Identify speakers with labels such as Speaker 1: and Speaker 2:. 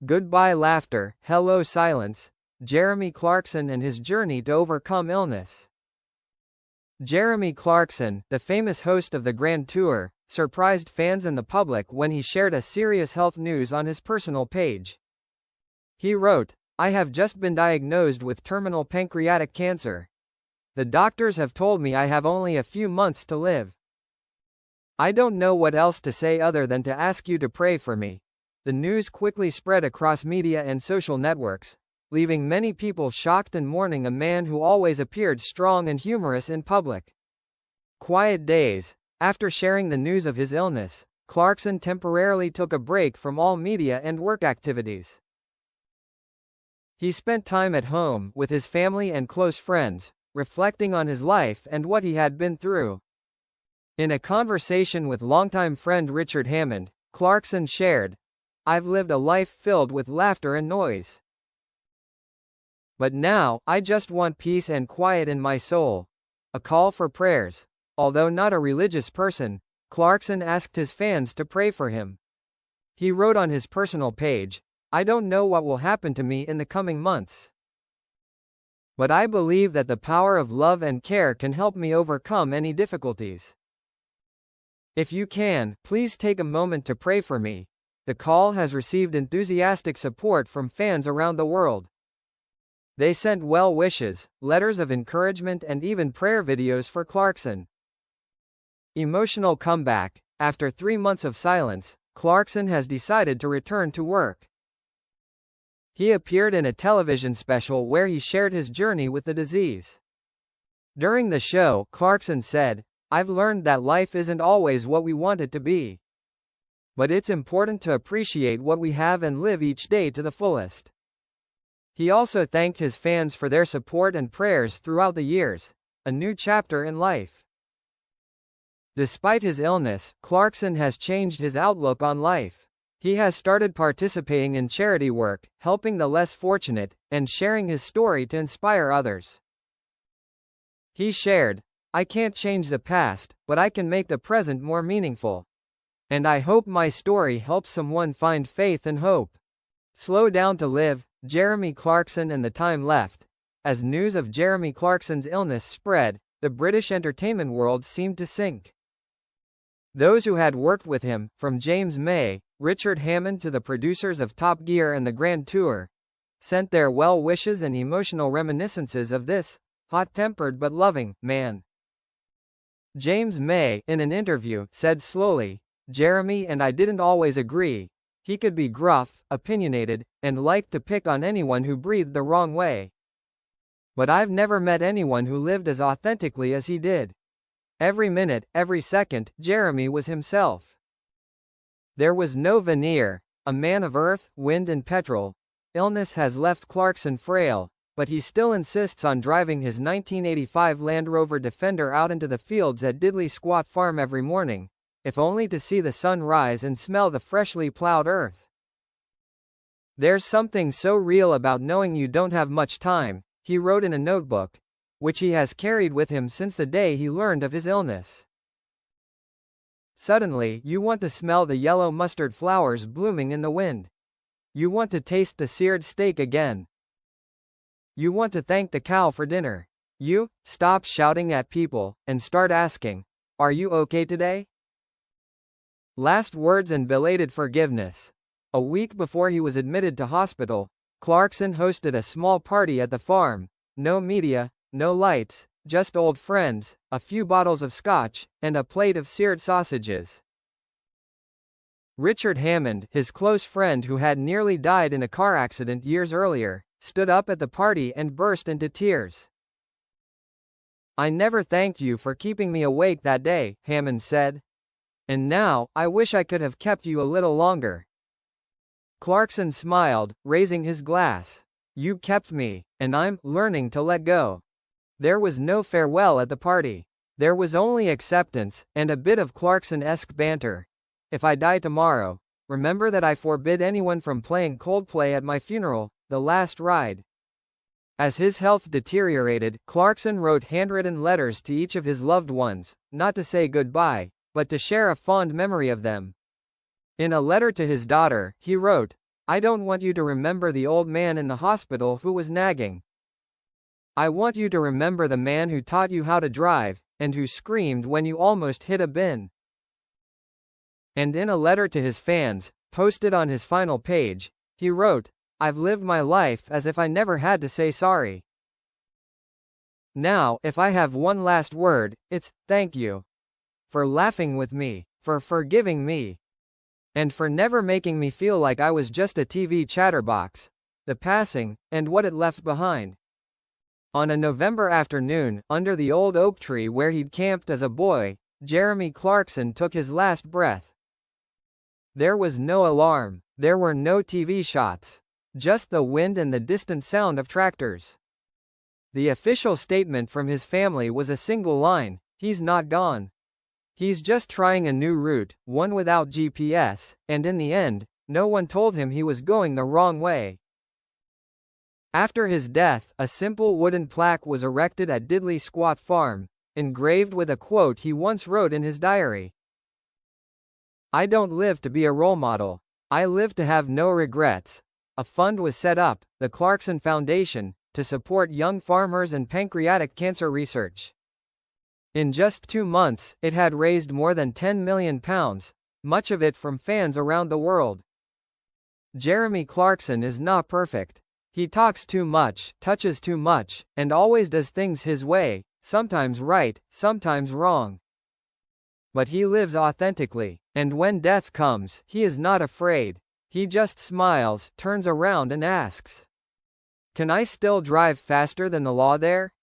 Speaker 1: Goodbye laughter, hello silence. Jeremy Clarkson and his journey to overcome illness. Jeremy Clarkson, the famous host of the Grand Tour, surprised fans and the public when he shared a serious health news on his personal page. He wrote, "I have just been diagnosed with terminal pancreatic cancer. The doctors have told me I have only a few months to live. I don't know what else to say other than to ask you to pray for me." The news quickly spread across media and social networks, leaving many people shocked and mourning a man who always appeared strong and humorous in public. Quiet days. After sharing the news of his illness, Clarkson temporarily took a break from all media and work activities. He spent time at home, with his family and close friends, reflecting on his life and what he had been through. In a conversation with longtime friend Richard Hammond, Clarkson shared, "I've lived a life filled with laughter and noise. But now, I just want peace and quiet in my soul." A call for prayers. Although not a religious person, Clarkson asked his fans to pray for him. He wrote on his personal page, "I don't know what will happen to me in the coming months. But I believe that the power of love and care can help me overcome any difficulties. If you can, please take a moment to pray for me." The call has received enthusiastic support from fans around the world. They sent well wishes, letters of encouragement and even prayer videos for Clarkson. Emotional comeback. After 3 months of silence, Clarkson has decided to return to work. He appeared in a television special where he shared his journey with the disease. During the show, Clarkson said, "I've learned that life isn't always what we want it to be. But it's important to appreciate what we have and live each day to the fullest." He also thanked his fans for their support and prayers throughout the years. A new chapter in life. Despite his illness, Clarkson has changed his outlook on life. He has started participating in charity work, helping the less fortunate, and sharing his story to inspire others. He shared, "I can't change the past, but I can make the present more meaningful. And I hope my story helps someone find faith and hope." Slow down to live. Jeremy Clarkson and the time left. As news of Jeremy Clarkson's illness spread, the British entertainment world seemed to sink. Those who had worked with him, from James May, Richard Hammond to the producers of Top Gear and the Grand Tour, sent their well wishes and emotional reminiscences of this hot-tempered but loving man. James May, in an interview, said slowly, "Jeremy and I didn't always agree. He could be gruff, opinionated, and liked to pick on anyone who breathed the wrong way. But I've never met anyone who lived as authentically as he did. Every minute, every second, Jeremy was himself. There was no veneer. A man of earth, wind and petrol. Illness has left Clarkson frail, but he still insists on driving his 1985 Land Rover Defender out into the fields at Diddley Squat Farm every morning, if only to see the sun rise and smell the freshly plowed earth. There's something so real about knowing you don't have much time," he wrote in a notebook, which he has carried with him since the day he learned of his illness. Suddenly, you want to smell the yellow mustard flowers blooming in the wind. You want to taste the seared steak again. You want to thank the cow for dinner. You stop shouting at people and start asking, "Are you okay today?" Last words and belated forgiveness. A week before he was admitted to hospital, Clarkson hosted a small party at the farm. No media, no lights, just old friends, a few bottles of scotch, and a plate of seared sausages. Richard Hammond, his close friend who had nearly died in a car accident years earlier, stood up at the party and burst into tears. "I never thanked you for keeping me awake that day," Hammond said. "And now, I wish I could have kept you a little longer." Clarkson smiled, raising his glass. "You kept me, and I'm learning to let go." There was no farewell at the party. There was only acceptance, and a bit of Clarkson-esque banter. "If I die tomorrow, remember that I forbid anyone from playing Coldplay at my funeral, the last ride." As his health deteriorated, Clarkson wrote handwritten letters to each of his loved ones, not to say goodbye, but to share a fond memory of them. In a letter to his daughter, he wrote, I don't want you to remember the old man in the hospital who was nagging. I want you to remember the man who taught you how to drive, and who screamed when you almost hit a bin." And in a letter to his fans, posted on his final page, he wrote, "I've lived my life as if I never had to say sorry. Now, if I have one last word, it's, thank you. For laughing with me, for forgiving me, and for never making me feel like I was just a TV chatterbox." The passing, and what it left behind. On a November afternoon, under the old oak tree where he'd camped as a boy, Jeremy Clarkson took his last breath. There was no alarm, there were no TV shots. Just the wind and the distant sound of tractors. The official statement from his family was a single line: "He's not gone. He's just trying a new route, one without GPS," and in the end, no one told him he was going the wrong way. After his death, a simple wooden plaque was erected at Diddley Squat Farm, engraved with a quote he once wrote in his diary. "I don't live to be a role model. I live to have no regrets." A fund was set up, the Clarkson Foundation, to support young farmers and pancreatic cancer research. In just 2 months, it had raised more than £10 million, much of it from fans around the world. Jeremy Clarkson is not perfect. He talks too much, touches too much, and always does things his way, sometimes right, sometimes wrong. But he lives authentically, and when death comes, he is not afraid. He just smiles, turns around and asks, "Can I still drive faster than the law there?"